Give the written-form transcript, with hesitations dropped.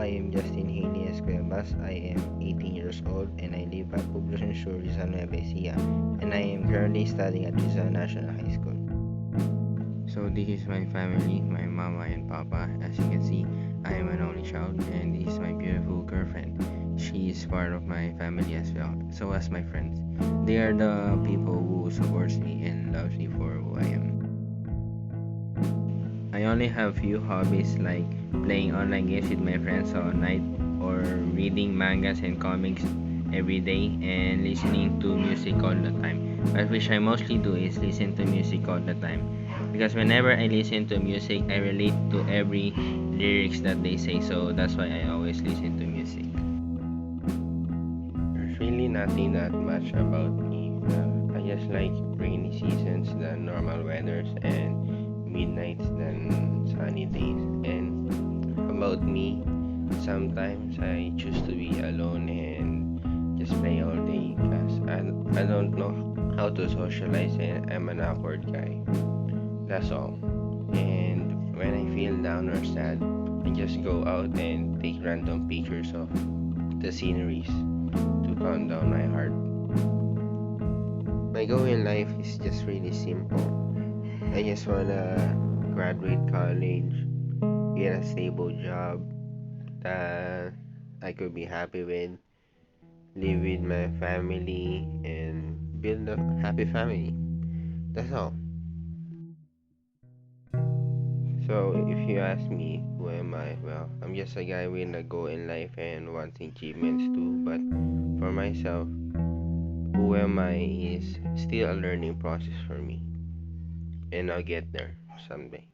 I am Justin Haley Escuebas. I am 18 years old and I live at Poblacion Sur, Rizal Nueva Ecija, and I am currently studying at Rizal National High School. So this is my family, my mama and papa. As you can see, I am an only child, and this is my beautiful girlfriend. She is part of my family as well. So as my friends, they are the people who supports me and loves me for who I am. I only have few hobbies like playing online games with my friends all night, or reading mangas and comics every day, and listening to music all the time. But which I mostly do is listen to music all the time, because whenever I listen to music, I relate to every lyrics that they say. So that's why I always listen to music. There's really nothing that much about me. I just like rainy seasons than normal weathers and midnights than sunny days. And about me, sometimes I choose to be alone and just play all day because I don't know how to socialize and I'm an awkward guy. That's all. And when I feel down or sad, I just go out and take random pictures of the sceneries to calm down my heart. My goal in life is just really simple. I just wanna graduate college, get a stable job that I could be happy with, live with my family, and build a happy family. That's all. So, if you ask me, who am I? Well, I'm just a guy with a goal in life and wanting achievements too. But for myself, who am I is still a learning process for me. And I'll get there someday.